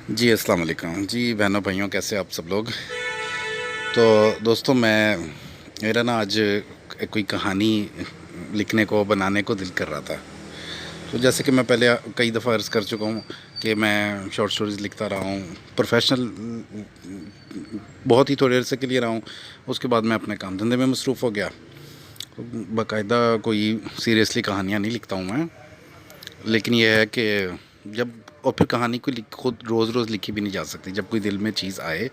जी अस्सलाम वालेकुम जी बहनों भाइयों, कैसे आप सब लोग। तो दोस्तों, मेरा ना आज कोई कहानी लिखने को बनाने को दिल कर रहा था। तो जैसे कि मैं पहले कई दफ़ा अर्ज़ कर चुका हूँ कि मैं शॉर्ट स्टोरीज़ लिखता रहा हूँ। प्रोफेशनल बहुत ही थोड़े अरसे के लिए रहा हूँ। उसके बाद मैं अपने काम धंधे में मसरूफ़ हो गया। बाकायदा कोई सीरियसली कहानियाँ नहीं लिखता हूँ मैं। लेकिन यह है कि जब और फिर कहानी को खुद रोज़ रोज़ लिखी भी नहीं जा सकती। जब कोई दिल में चीज़ आए,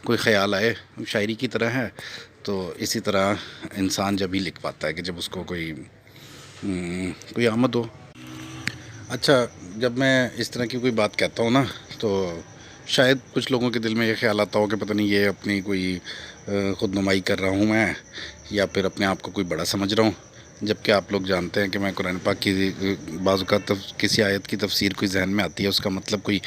कोई ख़्याल आए, शायरी की तरह है। तो इसी तरह इंसान जब ही लिख पाता है कि जब उसको कोई आमद हो। अच्छा, जब मैं इस तरह की कोई बात कहता हूँ ना, तो शायद कुछ लोगों के दिल में ये ख्याल आता हो कि पता नहीं ये अपनी कोई खुदनुमाई कर रहा हूँ मैं, या फिर अपने आप को कोई बड़ा समझ रहा हूँ। जबकि आप लोग जानते हैं कि मैं कुरान पाक की बाज़ का किसी आयत की तफसीर कोई जहन में आती है, उसका मतलब कोई,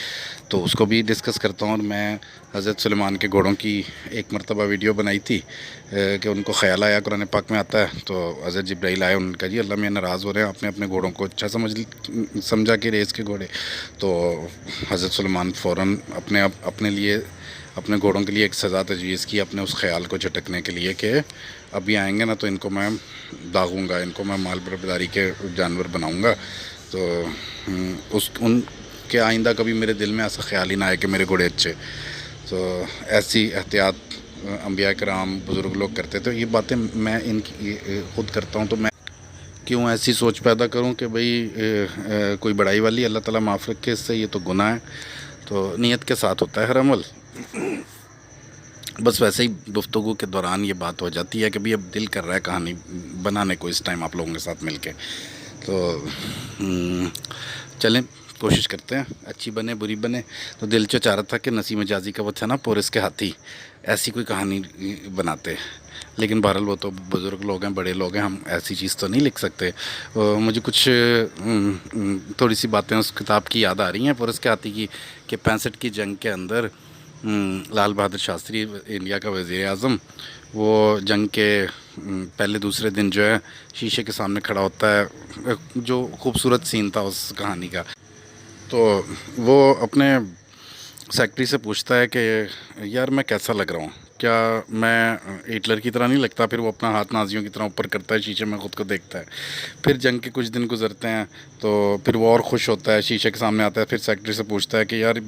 तो उसको भी डिस्कस करता हूँ। और मैं हज़रत सुलेमान के घोड़ों की एक मरतबा वीडियो बनाई थी कि उनको ख़याल आया कुरान पाक में आता है, तो हज़रत जिब्राइल आए, उन्होंने कहा जी अल्लाह मियाँ नाराज़ हो रहे हैं, आपने अपने घोड़ों को अच्छा समझा कि रेस के घोड़े। तो हज़रत सुलेमान फ़ौरन अपने लिए, अपने घोड़ों के लिए एक सज़ा तजवीज़ की, अपने उस ख़्याल को झटकने के लिए कि अभी आएंगे ना तो इनको मैं दागूंगा, इनको मैं माल बरबदारी के जानवर बनाऊंगा। तो उस उनके आइंदा कभी मेरे दिल में ऐसा ख्याल ही ना आए कि मेरे घोड़े अच्छे। तो ऐसी एहतियात अंबिया कराम बुज़ुर्ग लोग करते थे। ये बातें मैं इनकी ख़ुद करता हूँ, तो मैं क्यों ऐसी सोच पैदा करूं कि भाई कोई बड़ाई वाली, अल्लाह ताला माफ़ रखे इससे, ये तो गुनाह है। तो नीयत के साथ होता है हर अमल। बस वैसे ही गुफ्तगू के दौरान ये बात हो जाती है कि भाई अब दिल कर रहा है कहानी बनाने को इस टाइम आप लोगों के साथ मिलके। तो चलें, कोशिश करते हैं, अच्छी बने बुरी बने। तो दिल चाह रहा था कि नसीम जाजी का वो था ना, पोरिस के हाथी, ऐसी कोई कहानी बनाते। लेकिन बहरहाल वो तो बुज़ुर्ग लोग हैं, बड़े लोग हैं, हम ऐसी चीज़ तो नहीं लिख सकते। मुझे कुछ थोड़ी सी बातें उस किताब की याद आ रही हैं, पोरिस के हाथी की, कि 65 की जंग के अंदर लाल बहादुर शास्त्री, इंडिया का वज़ीर आज़म, वो जंग के पहले दूसरे दिन जो है शीशे के सामने खड़ा होता है। जो खूबसूरत सीन था उस कहानी का। तो वो अपने सेक्रेटरी से पूछता है कि यार मैं कैसा लग रहा हूँ, क्या मैं हिटलर की तरह नहीं लगता। फिर वो अपना हाथ नाजियों की तरह ऊपर करता है, शीशे में ख़ुद को देखता है। फिर जंग के कुछ दिन गुजरते हैं, तो फिर वो और ख़ुश होता है, शीशे के सामने आता है, फिर सेक्रेटरी से पूछता है कि यार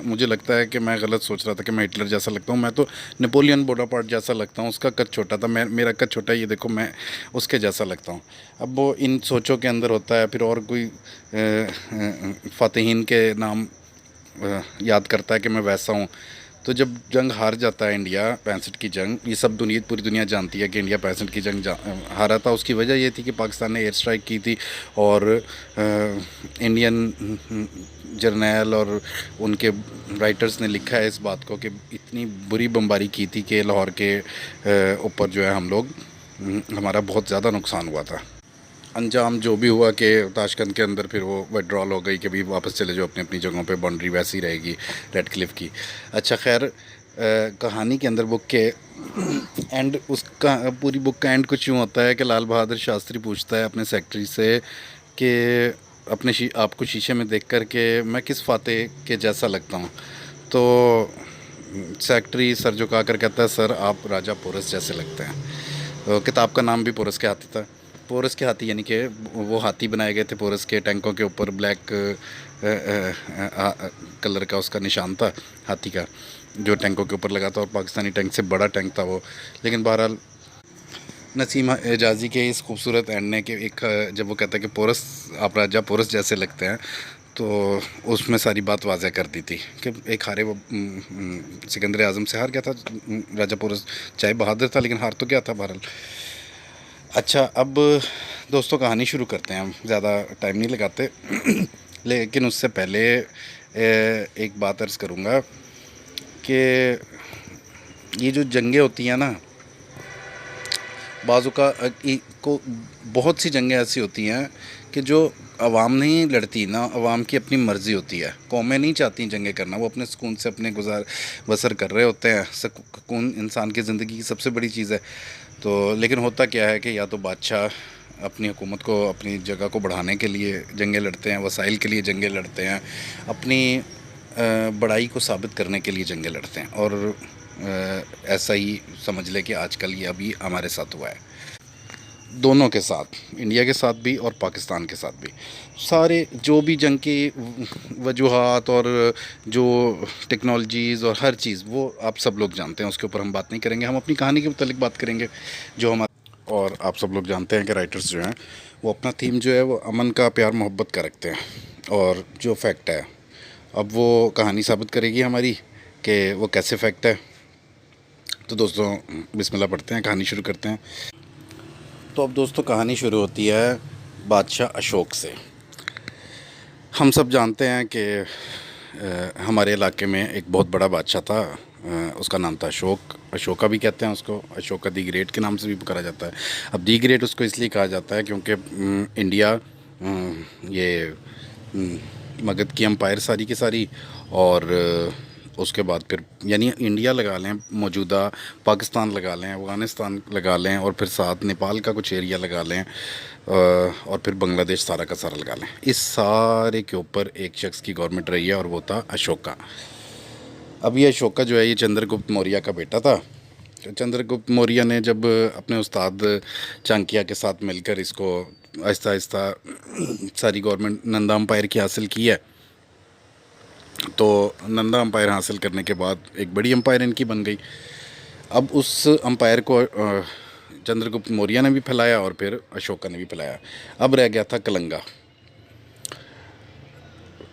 मुझे लगता है कि मैं गलत सोच रहा था कि मैं हिटलर जैसा लगता हूँ, मैं तो नेपोलियन बोनापार्ट जैसा लगता हूँ, उसका कद छोटा था, मेरा कद छोटा है, ये देखो मैं उसके जैसा लगता हूँ। अब वो इन सोचों के अंदर होता है। फिर और कोई फ़ातिहीन के नाम याद करता है कि मैं वैसा हूँ। तो जब जंग हार जाता है इंडिया, 65 की जंग, ये सब पूरी दुनिया जानती है कि इंडिया 65 की जंग हारा था। उसकी वजह ये थी कि पाकिस्तान ने एयर स्ट्राइक की थी, और इंडियन जर्नैल और उनके राइटर्स ने लिखा है इस बात को कि इतनी बुरी बमबारी की थी कि लाहौर के ऊपर जो है हम लोग, हमारा बहुत ज़्यादा नुकसान हुआ था। अंजाम जो भी हुआ कि ताशकंद के अंदर फिर वो विड्रॉल हो गई कि भाई वापस चले जाओ अपनी अपनी जगहों पे, बाउंड्री वैसी रहेगी रेड क्लिफ की। अच्छा खैर, कहानी के अंदर बुक के एंड, उसका पूरी बुक का एंड कुछ यूँ होता है कि लाल बहादुर शास्त्री पूछता है अपने सेक्रेटरी से कि आपको शीशे में देख कर के मैं किस फातेह के जैसा लगता हूँ। तो सेक्रेटरी सर झुका कर कहता है, सर आप राजा पोरस जैसे लगते हैं। तो किताब का नाम भी पोरस के हाथी था। पोरस के हाथी यानी कि वो हाथी बनाए गए थे पोरस के, टैंकों के ऊपर ब्लैक कलर का उसका निशान था हाथी का, जो टैंकों के ऊपर लगा था, और पाकिस्तानी टैंक से बड़ा टैंक था वो। लेकिन बहरहाल नसीम एजाजी के इस खूबसूरत एंड ने कि एक जब वो कहता है कि पोरस, आप राजा पोरस जैसे लगते हैं, तो उसमें सारी बात वाज़ह कर दी थी कि एक हारे वो सिकंदर आज़म से हार गया था राजा पोरस, चाहे बहादुर था लेकिन हार तो गया था बहरहाल। अच्छा, अब दोस्तों कहानी शुरू करते हैं, हम ज़्यादा टाइम नहीं लगाते। लेकिन उससे पहले एक बात अर्ज़ करूँगा कि ये जो जंगें होती हैं ना, बाज़ू का को बहुत सी जंगें ऐसी होती हैं कि जो अवाम नहीं लड़ती ना, अवाम की अपनी मर्ज़ी होती है। कौमें नहीं चाहती जंगें करना, वो अपने सुकून से अपने गुजार बसर कर रहे होते हैं। सुकून इंसान की ज़िंदगी की सबसे बड़ी चीज़ है। तो लेकिन होता क्या है कि या तो बादशाह अपनी हुकूमत को, अपनी जगह को बढ़ाने के लिए जंगें लड़ते हैं, वसाइल के लिए जंगें लड़ते हैं, अपनी बड़ाई को साबित करने के लिए जंगें लड़ते हैं, और ऐसा ही समझ ले कि आजकल ये अभी हमारे साथ हुआ है। दोनों के साथ, इंडिया के साथ भी और पाकिस्तान के साथ भी। सारे जो भी जंग की वजूहात और जो टेक्नोलॉजीज़ और हर चीज़, वो आप सब लोग जानते हैं, उसके ऊपर हम बात नहीं करेंगे। हम अपनी कहानी के मुतालिक बात करेंगे जो हमारा। और आप सब लोग जानते हैं कि राइटर्स जो हैं वो अपना थीम जो है वो अमन का, प्यार मोहब्बत का रखते हैं। और जो फैक्ट है, अब वो कहानी साबित करेगी हमारी कि वो कैसे फैक्ट है। तो दोस्तों बिस्मिल्लाह पढ़ते हैं, कहानी शुरू करते हैं। तो अब दोस्तों कहानी शुरू होती है बादशाह अशोक से। हम सब जानते हैं कि हमारे इलाके में एक बहुत बड़ा बादशाह था। उसका नाम था अशोक। अशोका भी कहते हैं उसको, अशोका दी ग्रेट के नाम से भी पुकारा जाता है। अब दी ग्रेट उसको इसलिए कहा जाता है क्योंकि इंडिया, ये मगध की एम्पायर सारी की सारी, और उसके बाद फिर यानी इंडिया लगा लें, मौजूदा पाकिस्तान लगा लें, अफ़गानिस्तान लगा लें, और फिर साथ नेपाल का कुछ एरिया लगा लें, और फिर बांग्लादेश सारा का सारा लगा लें। इस सारे के ऊपर एक शख्स की गवर्नमेंट रही है और वो था अशोका। अब ये अशोका जो है ये चंद्रगुप्त मौर्य का बेटा था। तो चंद्रगुप्त मौर्य ने जब अपने उस्ताद चाणक्य के साथ मिलकर इसको आहिस्ता आहिस्ता सारी गवर्नमेंट नंदा अम्पायर की हासिल की है, तो नंदा अम्पायर हासिल करने के बाद एक बड़ी अम्पायर इनकी बन गई। अब उस अम्पायर को चंद्रगुप्त मौर्य ने भी फैलाया और फिर अशोका ने भी फैलाया। अब रह गया था कलंगा।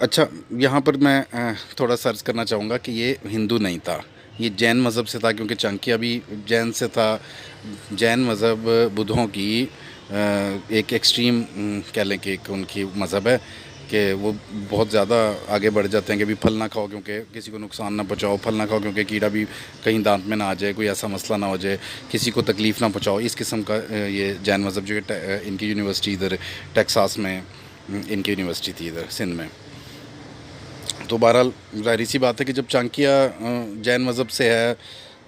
अच्छा, यहाँ पर मैं थोड़ा सर्च करना चाहूँगा कि ये हिंदू नहीं था, ये जैन मज़हब से था, क्योंकि चाणक्य भी जैन से था। जैन मज़हब बुद्धों की एक एक्सट्रीम कह लें कि एक उनकी मज़हब है कि वो बहुत ज़्यादा आगे बढ़ जाते हैं कि भी फल ना खाओ क्योंकि किसी को नुकसान ना पहुँचाओ, फल ना खाओ क्योंकि कीड़ा भी कहीं दांत में ना आ जाए, कोई ऐसा मसला ना हो जाए, किसी को तकलीफ़ ना पहुँचाओ। इस किस्म का ये जैन मज़हब जो है, इनकी यूनिवर्सिटी इधर टेक्सास में, इनकी यूनिवर्सिटी थी इधर सिंध में। तो बहरहाल ज़ाहिर सी बात है कि जब चाणक्य जैन मज़हब से है,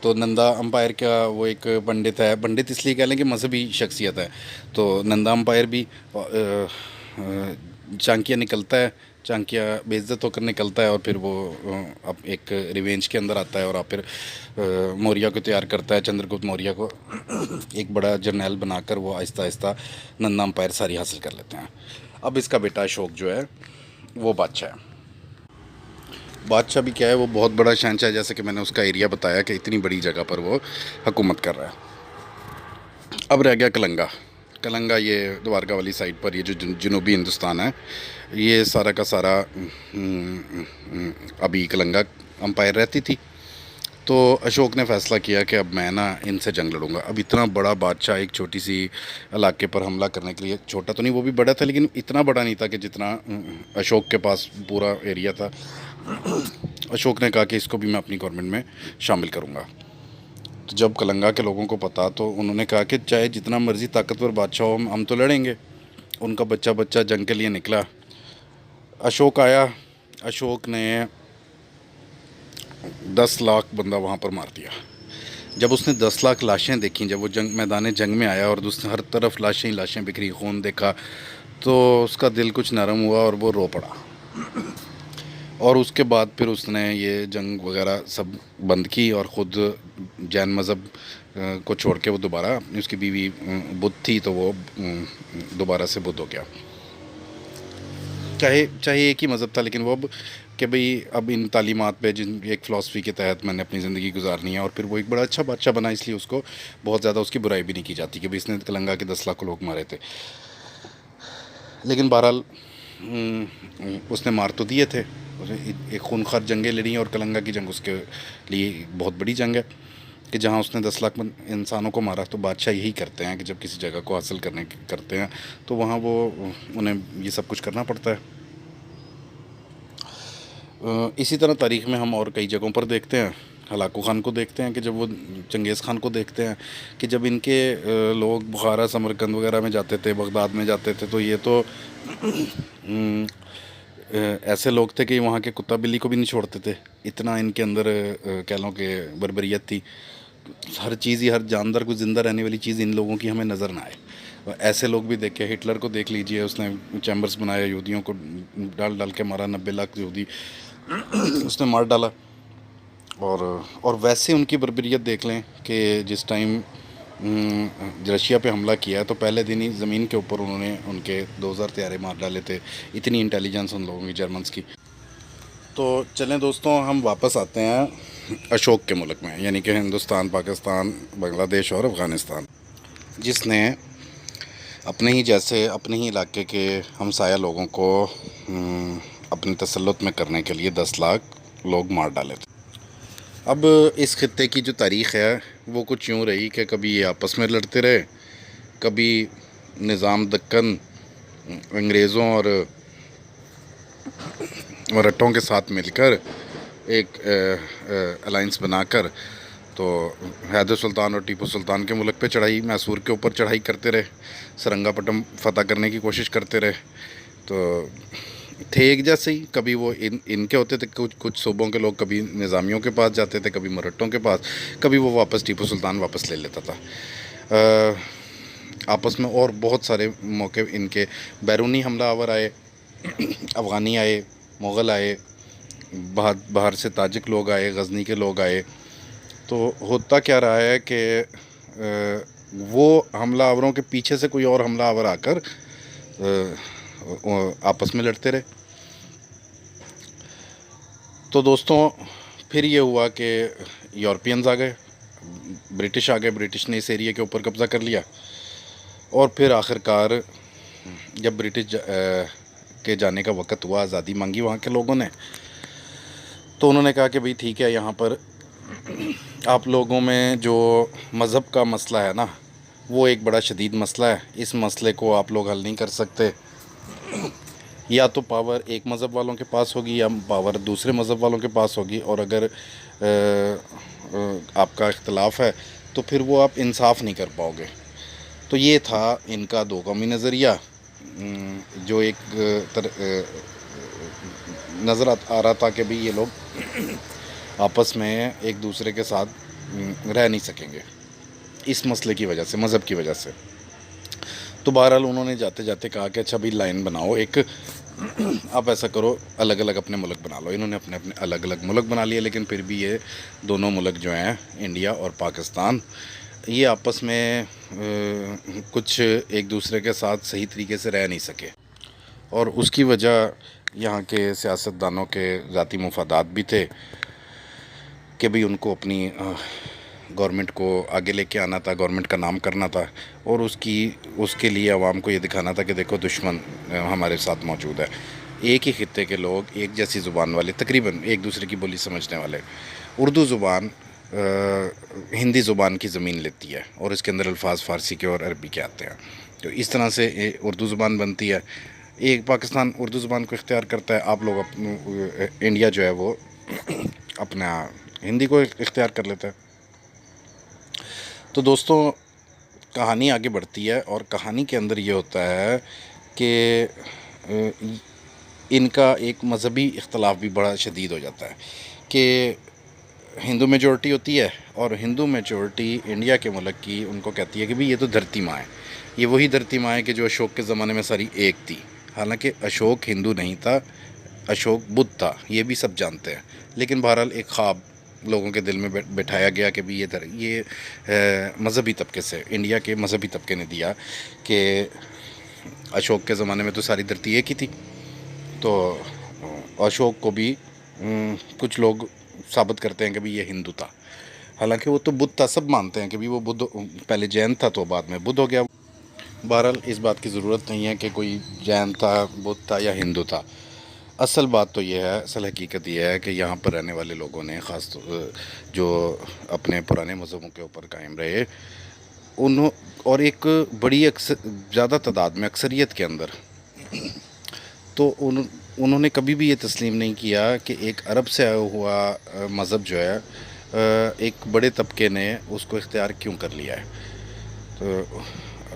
तो नंदा अम्पायर का वो एक पंडित है, पंडित इसलिए कह लें कि मजहबी शख्सियत है, तो नंदा अम्पायर भी चाणक्य निकलता है, चाणक्य बेइज्जत होकर निकलता है, और फिर वो अब एक रिवेंज के अंदर आता है, और फिर मौर्य को तैयार करता है, चंद्रगुप्त मौर्य को एक बड़ा जर्नैल बनाकर वो आहिस्ता आहिस्ता नंदा अम्पायर सारी हासिल कर लेते हैं। अब इसका बेटा अशोक जो है वो बादशाह है। बादशाह भी क्या है, वो बहुत बड़ा शहंशाह, जैसे कि मैंने उसका एरिया बताया कि इतनी बड़ी जगह पर वो हुकूमत कर रहा है। अब रह गया कलंगा। कलंगा ये द्वारका वाली साइड पर, ये जो जनूबी हिंदुस्तान है, ये सारा का सारा अभी कलंगा अम्पायर रहती थी। तो अशोक ने फ़ैसला किया कि अब मैं ना इनसे जंग लड़ूंगा। अब इतना बड़ा बादशाह एक छोटी सी इलाके पर हमला करने के लिए, छोटा तो नहीं, वो भी बड़ा था, लेकिन इतना बड़ा नहीं था कि जितना अशोक के पास पूरा एरिया था। अशोक ने कहा कि इसको भी मैं अपनी गवर्नमेंट में शामिल करूंगा। तो जब कलंगा के लोगों को पता, तो उन्होंने कहा कि चाहे जितना मर्ज़ी ताकतवर बादशाह हो, हम तो लड़ेंगे। उनका बच्चा बच्चा जंग के लिए निकला। अशोक आया, अशोक ने 10 लाख बंदा वहाँ पर मार दिया। जब उसने 10 लाख लाशें देखी, जब वो मैदान जंग में आया और उसने हर तरफ लाशें ही लाशें बिखरी, खून देखा, तो उसका दिल कुछ नरम हुआ और वो रो पड़ा। और उसके बाद फिर उसने ये जंग वगैरह सब बंद की और ख़ुद जैन मज़हब को छोड़ के वो दोबारा, उसकी बीवी बुद्ध थी तो वो दोबारा से बुद्ध हो गया। चाहे एक ही मज़हब था, लेकिन वो अब कि भाई अब इन तालीमात पे, जिन एक फ़िलासफ़ी के तहत मैंने अपनी ज़िंदगी गुजारनी है। और फिर वो एक बड़ा अच्छा बादशाह बना, इसलिए उसको बहुत ज़्यादा उसकी बुराई भी नहीं की जाती कि भाई इसने कलंगा के 10 लाख लोग मारे थे। लेकिन बहरहाल उसने मार तो दिए थे। एक खूनखार जंगें लड़ी, और कलंगा की जंग उसके लिए बहुत बड़ी जंग है कि जहाँ उसने 10 लाख इंसानों को मारा। तो बादशाह यही करते हैं कि जब किसी जगह को हासिल करते हैं तो वहाँ वो उन्हें ये सब कुछ करना पड़ता है। इसी तरह तारीख़ में हम और कई जगहों पर देखते हैं। हलाकू ख़ान को देखते हैं कि जब वो चंगेज़ ख़ान को देखते हैं कि जब इनके लोग बुखारा, समरकंद वगैरह में जाते थे, बगदाद में जाते थे, तो ये तो ऐसे लोग थे कि वहाँ के कुत्ता बिल्ली को भी नहीं छोड़ते थे। इतना इनके अंदर कह लो कि बर्बरियत थी। हर चीज़ ही, हर जानदार को ज़िंदा रहने वाली चीज़ इन लोगों की हमें नज़र ना आए। ऐसे लोग भी देखे। हिटलर को देख लीजिए, उसने चैम्बर्स बनाए, यहूदियों को डाल डाल के मारा, 90 लाख यहूदी उसने मार डाला। और वैसे उनकी बर्बरियत देख लें कि जिस टाइम रशिया पे हमला किया तो पहले दिन ही ज़मीन के ऊपर उन्होंने उनके 2000 तैयारे मार डाले थे। इतनी इंटेलिजेंस उन लोगों की, जर्मन्स की। तो चलें दोस्तों, हम वापस आते हैं अशोक के मुल्क में, यानी कि हिंदुस्तान, पाकिस्तान, बांग्लादेश और अफ़गानिस्तान, जिसने अपने ही जैसे अपने ही इलाके के हमसाया लोगों को अपनी तसल्लुत में करने के लिए 10 लाख लोग मार डाले थे। अब इस खित्ते की जो तारीख़ है वो कुछ यूँ रही कि कभी ये आपस में लड़ते रहे, कभी निज़ाम दक्कन अंग्रेज़ों और मराठों के साथ मिलकर एक अलाइंस बनाकर तो हैदर सुल्तान और टीपू सुल्तान के मुल्क पे चढ़ाई, मैसूर के ऊपर चढ़ाई करते रहे, सरंगापट्टम फ़तह करने की कोशिश करते रहे। तो थे एक जैसे ही, कभी वो इनके होते थे, कुछ सूबों के लोग कभी निज़ामियों के पास जाते थे, कभी मराठों के पास, कभी वो वापस टीपू सुल्तान वापस ले लेता था। आपस में और बहुत सारे मौके इनके बैरूनी हमलावर आए, अफ़गानी आए, मुग़ल आए, बाहर से ताजिक लोग आए, गज़नी के लोग आए। तो होता क्या रहा है कि वो हमलावरों के पीछे से कोई और हमलावर आकर आपस में लड़ते रहे। तो दोस्तों फिर ये हुआ कि यूरोपियंस आ गए, ब्रिटिश आ गए, ब्रिटिश ने इस एरिया के ऊपर कब्ज़ा कर लिया। और फिर आखिरकार जब ब्रिटिश के जाने का वक़्त हुआ, आज़ादी मांगी वहाँ के लोगों ने, तो उन्होंने कहा कि भाई ठीक है, यहाँ पर आप लोगों में जो मज़हब का मसला है ना, वो एक बड़ा शदीद मसला है। इस मसले को आप लोग हल नहीं कर सकते। या तो पावर एक मज़हब वालों के पास होगी या पावर दूसरे मज़हब वालों के पास होगी। और अगर आपका इख्तलाफ है तो फिर वो आप इंसाफ नहीं कर पाओगे। तो ये था इनका दो कौमी नज़रिया, जो एक नज़र आ रहा था कि भाई ये लोग आपस में एक दूसरे के साथ रह नहीं सकेंगे इस मसले की वजह से, मज़हब की वजह से। तो बहरहाल उन्होंने जाते जाते कहा कि अच्छा भाई लाइन बनाओ एक, आप ऐसा करो अलग अलग अपने मुल्क बना लो। इन्होंने अपने अपने अलग अलग मुल्क बना लिए, लेकिन फिर भी ये दोनों मुल्क जो हैं, इंडिया और पाकिस्तान, ये आपस में कुछ एक दूसरे के साथ सही तरीके से रह नहीं सके। और उसकी वजह यहाँ के सियासतदानों के ज़ाती मुफादात भी थे कि भाई उनको अपनी गवर्नमेंट को आगे लेके आना था, गवर्नमेंट का नाम करना था, और उसके लिए आवाम को ये दिखाना था कि देखो दुश्मन हमारे साथ मौजूद है। एक ही खित्ते के लोग, एक जैसी ज़ुबान वाले, तकरीबन एक दूसरे की बोली समझने वाले। उर्दू ज़ुबान हिंदी ज़ुबान की ज़मीन लेती है और इसके अंदर अल्फाज फ़ारसी के और अरबी के आते हैं। तो इस तरह से उर्दू ज़ुबान बनती है। एक पाकिस्तान उर्दू ज़ुबान को इख्तियार करता है, आप लोग इंडिया जो है वो अपना हिंदी को इख्तियार कर लेता है। तो दोस्तों कहानी आगे बढ़ती है और कहानी के अंदर ये होता है कि इनका एक मज़हबी इख्तलाफ भी बड़ा शदीद हो जाता है कि हिंदू मेजॉरिटी होती है और हिंदू मेजॉरिटी इंडिया के मुल्क की उनको कहती है कि भाई ये तो धरती माँ है, ये वही धरती माँ है कि जो अशोक के ज़माने में सारी एक थी। हालांकि अशोक हिंदू नहीं था, अशोक बुद्ध था, ये भी सब जानते हैं। लेकिन बहरहाल एक ख्वाब लोगों के दिल में बैठाया गया कि भी ये मज़हबी तबके से, इंडिया के मज़हबी तबके ने दिया कि अशोक के ज़माने में तो सारी धरती एक ही थी। तो अशोक को भी कुछ लोग साबित करते हैं कि भी ये हिंदू था, हालांकि वो तो बुद्ध था। सब मानते हैं कि भी वो बुद्ध पहले जैन था तो बाद में बुद्ध हो गया। बहरहाल इस बात की ज़रूरत नहीं है कि कोई जैन था, बुद्ध था या हिंदू था। असल बात तो ये है, असल हकीकत ये है कि यहाँ पर रहने वाले लोगों ने ख़ास जो अपने पुराने मज़हबों के ऊपर कायम रहे, और एक बड़ी ज़्यादा तादाद में अक्सरियत के अंदर, तो उन्होंने कभी भी ये तस्लीम नहीं किया कि एक अरब से आया हुआ मज़हब जो है एक बड़े तबके ने उसको इख्तियार क्यों कर लिया है। तो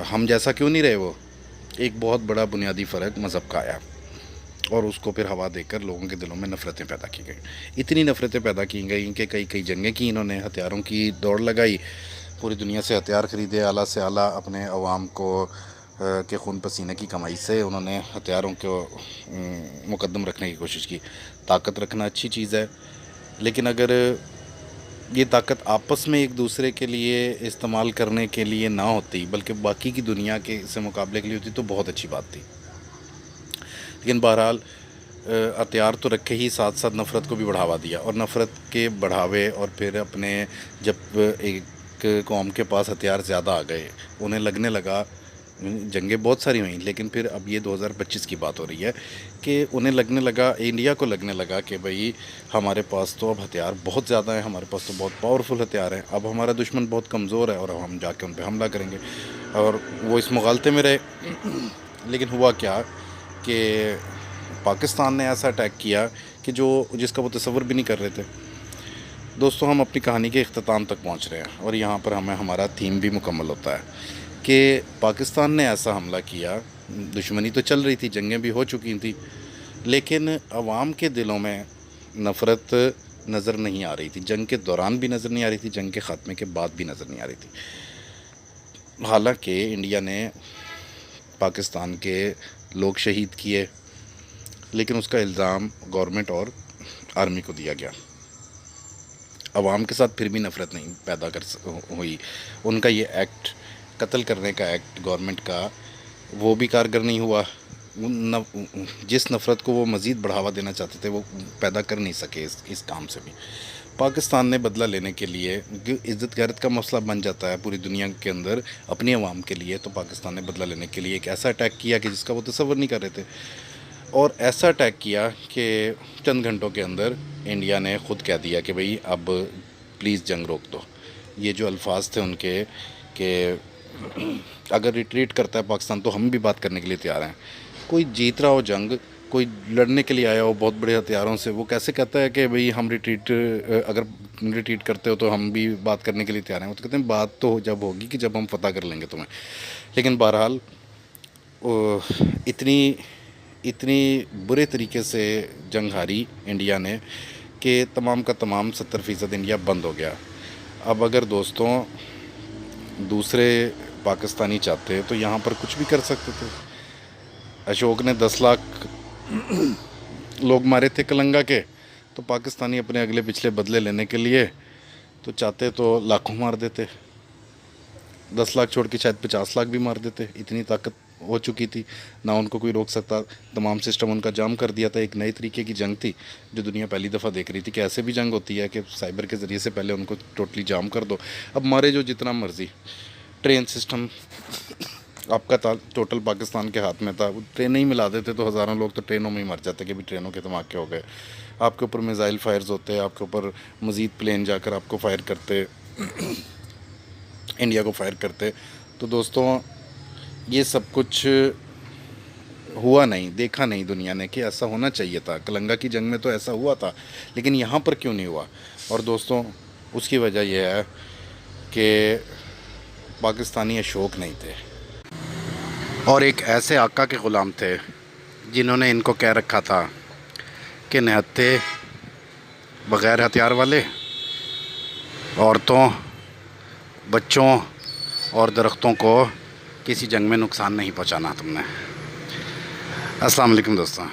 हम जैसा क्यों नहीं रहे। वो एक बहुत बड़ा बुनियादी फ़र्क मज़हब का आया और उसको फिर हवा देकर लोगों के दिलों में नफ़रतें पैदा की गई। इतनी नफ़रतें पैदा की गई कि कई जंगें की इन्होंने, हथियारों की दौड़ लगाई, पूरी दुनिया से हथियार ख़रीदे, आला से आला अपने अवाम को के खून पसीने की कमाई से उन्होंने हथियारों को मुकद्दम रखने की कोशिश की। ताकत रखना अच्छी चीज़ है, लेकिन अगर ये ताकत आपस में एक दूसरे के लिए इस्तेमाल करने के लिए ना होती, बल्कि बाकी की दुनिया के से मुकाबले के लिए होती, तो बहुत अच्छी बात थी। लेकिन बहरहाल हथियार तो रखे ही, साथ साथ नफ़रत को भी बढ़ावा दिया, और नफ़रत के बढ़ावे, और फिर अपने जब एक कौम के पास हथियार ज़्यादा आ गए, उन्हें लगने लगा, जंगें बहुत सारी हुई, लेकिन फिर अब ये 2025 की बात हो रही है कि उन्हें लगने लगा, इंडिया को लगने लगा कि भाई हमारे पास तो अब हथियार बहुत ज़्यादा है, हमारे पास तो बहुत पावरफुल हथियार हैं, अब हमारा दुश्मन बहुत कमज़ोर है और अब हम जाके उन पर हमला करेंगे। और वो इस मुगालते में रहे। लेकिन हुआ क्या कि पाकिस्तान ने ऐसा अटैक किया कि जिसका वो तसव्वुर भी नहीं कर रहे थे। दोस्तों, हम अपनी कहानी के इख्तिताम तक पहुंच रहे हैं, और यहाँ पर हमें हमारा थीम भी मुकम्मल होता है कि पाकिस्तान ने ऐसा हमला किया। दुश्मनी तो चल रही थी, जंगें भी हो चुकी थी, लेकिन अवाम के दिलों में नफ़रत नज़र नहीं आ रही थी। जंग के दौरान भी नज़र नहीं आ रही थी, जंग के ख़ात्मे के बाद भी नज़र नहीं आ रही थी। हालांकि इंडिया ने पाकिस्तान के लोग शहीद किए, लेकिन उसका इल्ज़ाम गवर्नमेंट और आर्मी को दिया गया। अवाम के साथ फिर भी नफ़रत नहीं पैदा हुई। उनका ये एक्ट, कत्ल करने का एक्ट गवर्नमेंट का, वो भी कारगर नहीं हुआ। जिस नफ़रत को वो मज़ीद बढ़ावा देना चाहते थे, वो पैदा कर नहीं सके इस काम से भी। पाकिस्तान ने बदला लेने के लिए, इज़्ज़त गैरत का मसला बन जाता है पूरी दुनिया के अंदर अपनी आवाम के लिए, तो पाकिस्तान ने बदला लेने के लिए एक ऐसा अटैक किया कि जिसका वो तसव्वुर नहीं कर रहे थे। और ऐसा अटैक किया कि चंद घंटों के अंदर इंडिया ने ख़ुद कह दिया कि भाई अब प्लीज़ जंग रोक दो। ये जो अल्फाज थे उनके कि अगर रिट्रीट करता है पाकिस्तान तो हम भी बात करने के लिए तैयार हैं। कोई जीत रहा हो जंग, कोई लड़ने के लिए आया हो बहुत बड़े हथियारों से, वो कैसे कहता है कि भाई हम अगर रिट्रीट करते हो तो हम भी बात करने के लिए तैयार हैं। वो तो कहते हैं बात तो जब होगी कि जब हम फतह कर लेंगे तुम्हें। लेकिन बहरहाल इतनी बुरे तरीके से जंग हारी इंडिया ने कि तमाम का तमाम 70% इंडिया बंद हो गया। अब अगर दोस्तों दूसरे पाकिस्तानी चाहते तो यहाँ पर कुछ भी कर सकते थे। अशोक ने 10 लाख लोग मारे थे कलंगा के, तो पाकिस्तानी अपने अगले पिछले बदले लेने के लिए तो चाहते तो लाखों मार देते। 10 लाख छोड़ के शायद 50 लाख भी मार देते। इतनी ताकत हो चुकी थी, ना उनको कोई रोक सकता। तमाम सिस्टम उनका जाम कर दिया था। एक नई तरीके की जंग थी जो दुनिया पहली दफ़ा देख रही थी कि ऐसे भी जंग होती है कि साइबर के ज़रिए से पहले उनको टोटली जाम कर दो। अब मारे जो जितना मर्ज़ी। ट्रेन सिस्टम आपका टोटल पाकिस्तान के हाथ में था। ट्रेनें ही मिला देते तो हज़ारों लोग तो ट्रेनों में ही मर जाते कि भी ट्रेनों के धमाके हो गए। आपके ऊपर मिसाइल फायर्स होते, आपके ऊपर मज़ीद प्लेन जाकर आपको फायर करते, इंडिया को फायर करते। तो दोस्तों ये सब कुछ हुआ नहीं, देखा नहीं दुनिया ने कि ऐसा होना चाहिए था। कलंगा की जंग में तो ऐसा हुआ था, लेकिन यहाँ पर क्यों नहीं हुआ? और दोस्तों उसकी वजह यह है कि पाकिस्तानी अशोक नहीं थे और एक ऐसे आका के ग़ुलाम थे जिन्होंने इनको कह रखा था कि निहत्थे बग़ैर हथियार वाले, औरतों, बच्चों और दरख्तों को किसी जंग में नुकसान नहीं पहुंचाना तुमने। अस्सलाम वालेकुम दोस्तों।